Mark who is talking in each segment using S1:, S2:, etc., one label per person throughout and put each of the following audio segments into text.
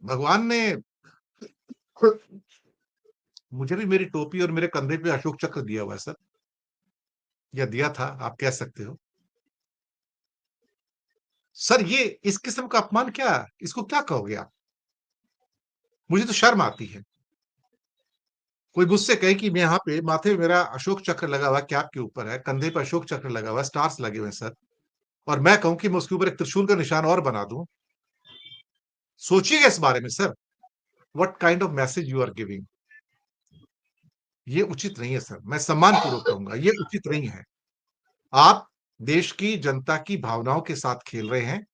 S1: भगवान ने मुझे भी मेरी टोपी और मेरे कंधे पे अशोक चक्र दिया हुआ है सर, या दिया था, आप कह सकते हो। सर ये इस किस्म का अपमान क्या, इसको क्या कहोगे आप? मुझे तो शर्म आती है। कोई मुझसे कहे कि मैं यहाँ पे माथे पे मेरा अशोक चक्र लगा हुआ है, कैप के ऊपर है, कंधे पे अशोक चक्र लगा हुआ है, स्टार्स लगे हुए हैं सर, और मैं कहूँ कि मैं उसके ऊपर एक त्रिशूल का निशान और बना दूं। सोचिएगा इस बारे में sir, what kind of message you are giving. ये उचित नहीं है सर, मैं सम्मानपूर्वक कहूंगा, ये उचित नहीं है। आप देश की जनता की भावनाओं के साथ खेल रहे हैं।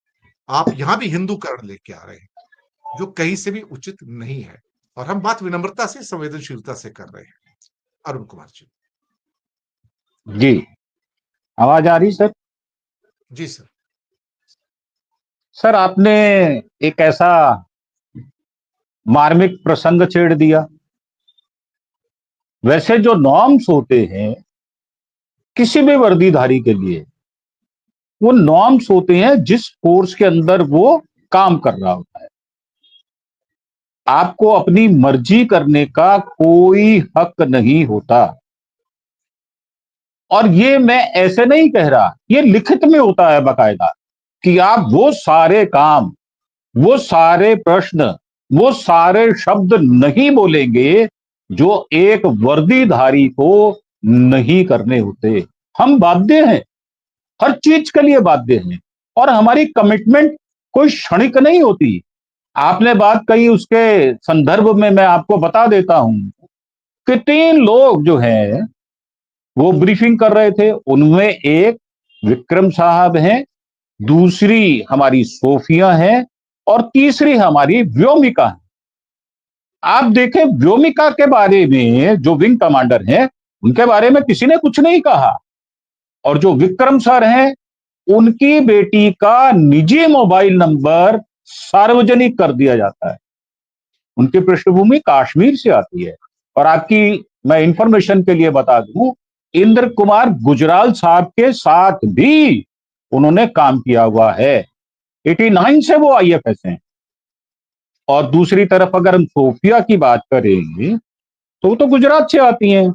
S1: आप यहां भी हिंदूकरण लेके आ रहे हैं, जो कहीं से भी उचित नहीं है। और हम बात विनम्रता से, संवेदनशीलता से कर रहे हैं। अरुण कुमार जी।
S2: जी, आवाज आ रही सर?
S1: जी सर।
S2: सर आपने एक ऐसा मार्मिक प्रसंग छेड़ दिया। वैसे जो नॉर्म्स होते हैं किसी भी वर्दीधारी के लिए, वो नॉर्म्स होते हैं जिस फोर्स के अंदर वो काम कर रहा होता है। आपको अपनी मर्जी करने का कोई हक नहीं होता। और ये मैं ऐसे नहीं कह रहा, ये लिखित में होता है बाकायदा, कि आप वो सारे काम, वो सारे प्रश्न, वो सारे शब्द नहीं बोलेंगे जो एक वर्दीधारी को नहीं करने होते। हम बाध्य हैं, हर चीज के लिए बाध्य हैं, और हमारी कमिटमेंट कोई क्षणिक नहीं होती। आपने बात कही, उसके संदर्भ में मैं आपको बता देता हूं कि 3 लोग जो हैं वो ब्रीफिंग कर रहे थे। उनमें एक विक्रम साहब हैं, दूसरी हमारी सोफिया है, और तीसरी हमारी व्योमिका है। आप देखें, व्योमिका के बारे में जो विंग कमांडर हैं उनके बारे में किसी ने कुछ नहीं कहा। और जो विक्रम सर हैं, उनकी बेटी का निजी मोबाइल नंबर सार्वजनिक कर दिया जाता है। उनकी पृष्ठभूमि कश्मीर से आती है। और आपकी मैं इंफॉर्मेशन के लिए बता दूं, इंद्र कुमार गुजराल साहब के साथ भी उन्होंने काम किया हुआ है। 89 से वो आईएफएस हैं। और दूसरी तरफ अगर हम सोफिया की बात करेंगे तो वो तो गुजरात से आती हैं,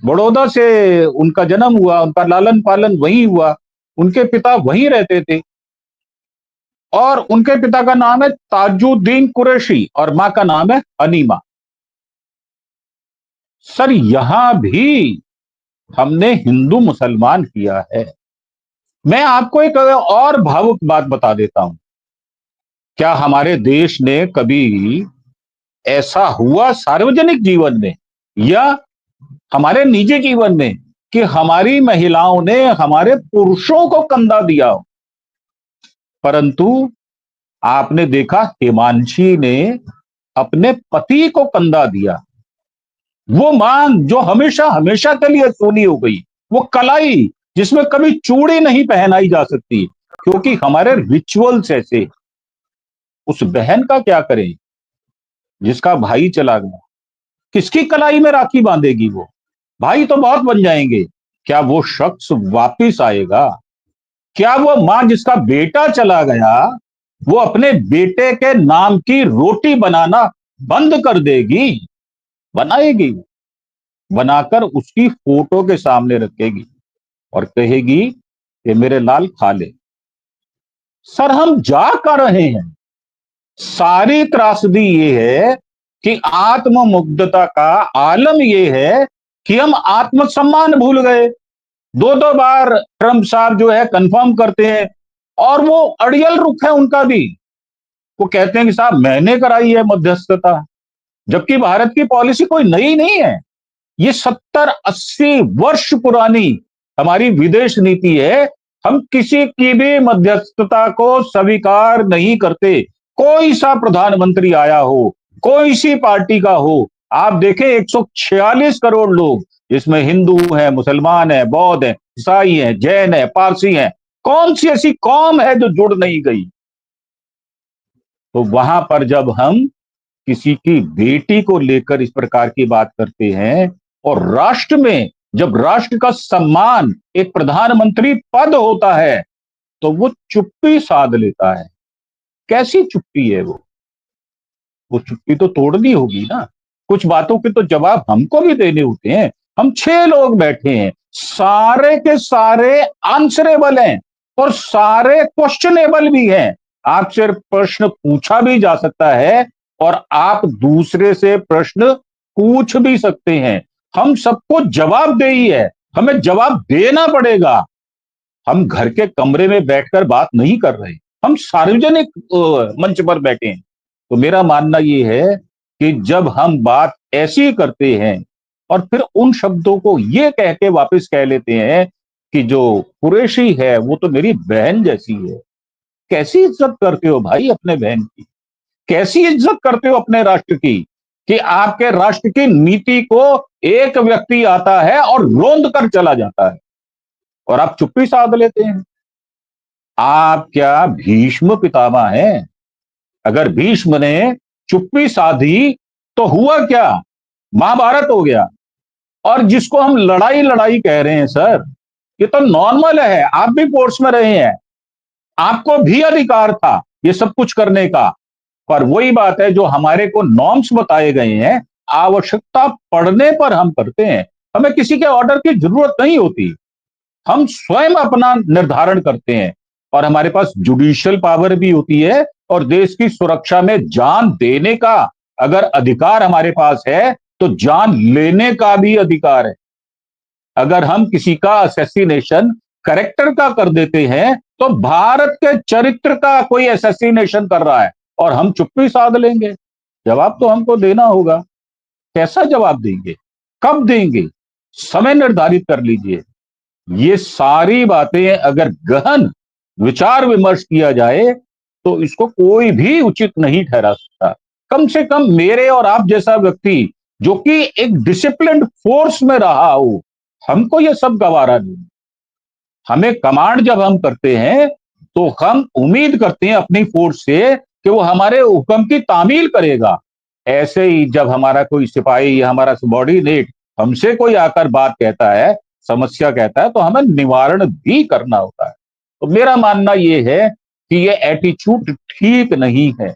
S2: बड़ौदा से उनका जन्म हुआ, उनका लालन पालन वहीं हुआ, उनके पिता वहीं रहते थे। और उनके पिता का नाम है ताजुद्दीन कुरैशी और मां का नाम है हनीमा। सर यहां भी हमने हिंदू मुसलमान किया है। मैं आपको एक और भावुक बात बता देता हूं। क्या हमारे देश ने कभी ऐसा हुआ सार्वजनिक जीवन में या हमारे निजी जीवन में कि हमारी महिलाओं ने हमारे पुरुषों को कंधा दिया हो? परंतु आपने देखा, हिमांशी ने अपने पति को कंधा दिया। वो मांग जो हमेशा हमेशा के लिए सोनी हो गई, वो कलाई जिसमें कभी चूड़ी नहीं पहनाई जा सकती, क्योंकि हमारे रिचुअल्स ऐसे। उस बहन का क्या करें जिसका भाई चला गया? किसकी कलाई में राखी बांधेगी वो? भाई तो बहुत बन जाएंगे, क्या वो शख्स वापिस आएगा? क्या वो मां जिसका बेटा चला गया, वो अपने बेटे के नाम की रोटी बनाना बंद कर देगी? बनाएगी, बनाकर उसकी फोटो के सामने रखेगी और कहेगी कि मेरे लाल खा ले। सर हम जा कर रहे हैं। सारी त्रासदी ये है कि आत्ममुग्धता का आलम ये है कि हम आत्मसम्मान भूल गए। 2-2 बार ट्रंप साहब जो है कंफर्म करते हैं, और वो अड़ियल रुख है उनका भी। वो कहते हैं कि साहब मैंने कराई है मध्यस्थता, जबकि भारत की पॉलिसी कोई नई नहीं है। ये 70-80 वर्ष पुरानी हमारी विदेश नीति है। हम किसी की भी मध्यस्थता को स्वीकार नहीं करते। कोई सा प्रधानमंत्री आया हो, कोई सी पार्टी का हो, आप देखें 146 करोड़ लोग, जिसमें हिंदू हैं, मुसलमान हैं, बौद्ध हैं, ईसाई हैं, जैन हैं, पारसी हैं, कौन सी ऐसी कौम है जो जुड़ नहीं गई? तो वहां पर जब हम किसी की बेटी को लेकर इस प्रकार की बात करते हैं, और राष्ट्र में जब राष्ट्र का सम्मान एक प्रधानमंत्री पद होता है, तो वो चुप्पी साध लेता है। कैसी चुप्पी है वो? वो चुप्पी तो तोड़नी होगी ना। कुछ बातों के तो जवाब हमको भी देने होते हैं। हम 6 लोग बैठे हैं, सारे के सारे आंसरेबल हैं और सारे क्वेश्चनेबल भी हैं। आपसे प्रश्न पूछा भी जा सकता है और आप दूसरे से प्रश्न पूछ भी सकते हैं। हम सबको जवाबदेही है, हमें जवाब देना पड़ेगा। हम घर के कमरे में बैठकर बात नहीं कर रहे, हम सार्वजनिक मंच पर बैठे हैं। तो मेरा मानना यह है कि जब हम बात ऐसी करते हैं और फिर उन शब्दों को ये कह के वापस कह लेते हैं कि जो कुरैशी है वो तो मेरी बहन जैसी है। कैसी इज्जत करते हो भाई अपने बहन की? कैसी इज्जत करते हो अपने राष्ट्र की कि आपके राष्ट्र की नीति को एक व्यक्ति आता है और रोंद कर चला जाता है और आप चुप्पी साध लेते हैं। आप क्या भीष्म पितामह हैं? अगर भीष्म ने चुप्पी साधी तो हुआ क्या? महाभारत हो गया। और जिसको हम लड़ाई लड़ाई कह रहे हैं सर, ये तो नॉर्मल है। आप भी फोर्स में रहे हैं, आपको भी अधिकार था ये सब कुछ करने का। पर वही बात है, जो हमारे को नॉर्म्स बताए गए हैं, आवश्यकता पड़ने पर हम करते हैं। हमें किसी के ऑर्डर की जरूरत नहीं होती, हम स्वयं अपना निर्धारण करते हैं। और हमारे पास जुडिशियल पावर भी होती है और देश की सुरक्षा में जान देने का अगर अधिकार हमारे पास है तो जान लेने का भी अधिकार है। अगर हम किसी का असैसिनेशन करेक्टर का कर देते हैं तो भारत के चरित्र का कोई असैसिनेशन कर रहा है और हम चुप्पी साध लेंगे। जवाब तो हमको देना होगा। कैसा जवाब देंगे, कब देंगे, समय निर्धारित कर लीजिए। ये सारी बातें अगर गहन विचार विमर्श किया जाए तो इसको कोई भी उचित नहीं ठहरा सकता। कम से कम मेरे और आप जैसा व्यक्ति जो कि एक डिसिप्लिन्ड फोर्स में रहा हो, हमको ये सब गवारा नहीं। हमें कमांड जब हम करते हैं तो हम उम्मीद करते हैं अपनी फोर्स से कि वो हमारे हुक्म की तामील करेगा। ऐसे ही जब हमारा कोई सिपाही या हमारा सबॉर्डिनेट हमसे कोई आकर बात कहता है, समस्या कहता है, तो हमें निवारण भी करना होता है। तो मेरा मानना यह है कि ये एटीट्यूड ठीक नहीं है।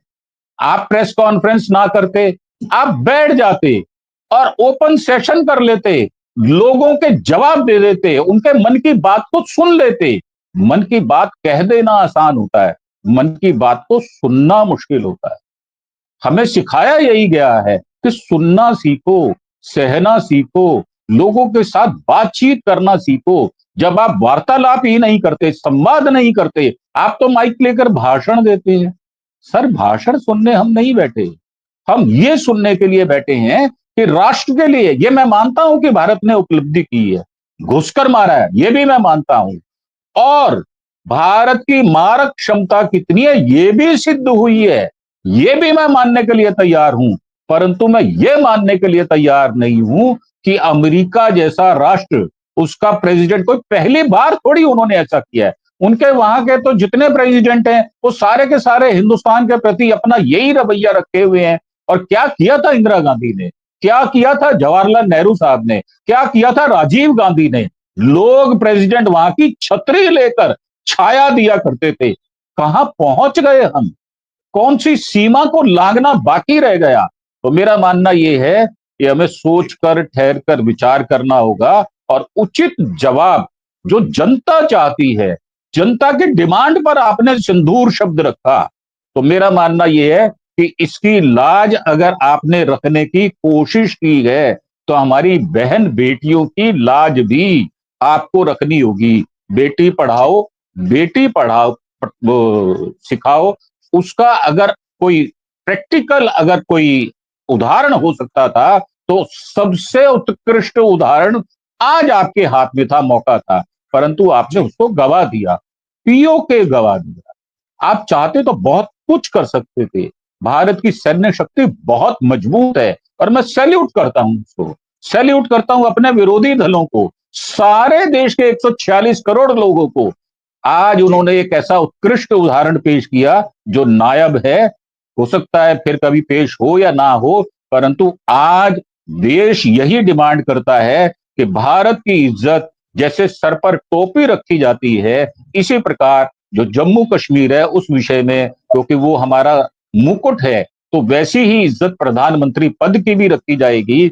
S2: आप प्रेस कॉन्फ्रेंस ना करते, आप बैठ जाते और ओपन सेशन कर लेते, लोगों के जवाब दे देते, उनके मन की बात को सुन लेते। मन की बात कह देना आसान होता है, मन की बात को सुनना मुश्किल होता है। हमें सिखाया यही गया है कि सुनना सीखो, सहना सीखो, लोगों के साथ बातचीत करना सीखो। जब आप वार्तालाप ही नहीं करते, संवाद नहीं करते, आप तो माइक लेकर भाषण देते हैं। सर, भाषण सुनने हम नहीं बैठे, हम ये सुनने के लिए बैठे हैं कि राष्ट्र के लिए, ये मैं मानता हूं कि भारत ने उपलब्धि की है, घुसकर मारा है, ये भी मैं मानता हूं। और भारत की मारक क्षमता कितनी है ये भी सिद्ध हुई है, ये भी मैं मानने के लिए तैयार हूं। परंतु मैं ये मानने के लिए तैयार नहीं हूं कि अमेरिका जैसा राष्ट्र, उसका प्रेसिडेंट, कोई पहली बार थोड़ी उन्होंने ऐसा किया है। उनके वहां के तो जितने प्रेसिडेंट हैं वो सारे के सारे हिंदुस्तान के प्रति अपना यही रवैया रखे हुए हैं। और क्या किया था इंदिरा गांधी ने, क्या किया था जवाहरलाल नेहरू साहब ने, क्या किया था राजीव गांधी ने। लोग प्रेसिडेंट वहां की छतरी लेकर छाया दिया करते थे। कहां पहुंच गए हम, कौन सी सीमा को लांघना बाकी रह गया। तो मेरा मानना यह है कि हमें सोचकर, ठहर कर विचार करना होगा और उचित जवाब जो जनता चाहती है, जनता की डिमांड पर आपने सिंदूर शब्द रखा, तो मेरा मानना यह है कि इसकी लाज अगर आपने रखने की कोशिश की है तो हमारी बहन बेटियों की लाज भी आपको रखनी होगी। बेटी पढ़ाओ, सिखाओ। उसका अगर कोई प्रैक्टिकल, अगर कोई उदाहरण हो सकता था तो सबसे उत्कृष्ट उदाहरण आज आपके हाथ में था, मौका था, परंतु आपने उसको गवा दिया, पीओ के गवा दिया। आप चाहते तो बहुत कुछ कर सकते थे। भारत की सैन्य शक्ति बहुत मजबूत है और मैं सैल्यूट करता हूं उसको, सैल्यूट करता हूं अपने विरोधी दलों को, सारे देश के 146 करोड़ लोगों को। आज उन्होंने एक ऐसा उत्कृष्ट उदाहरण पेश किया जो नायाब है। हो सकता है फिर कभी पेश हो या ना हो, परंतु आज देश यही डिमांड करता है कि भारत की इज्जत जैसे सर पर टोपी रखी जाती है, इसी प्रकार जो जम्मू कश्मीर है उस विषय में, क्योंकि वो हमारा मुकुट है, तो वैसी ही इज्जत प्रधानमंत्री पद की भी रखी जाएगी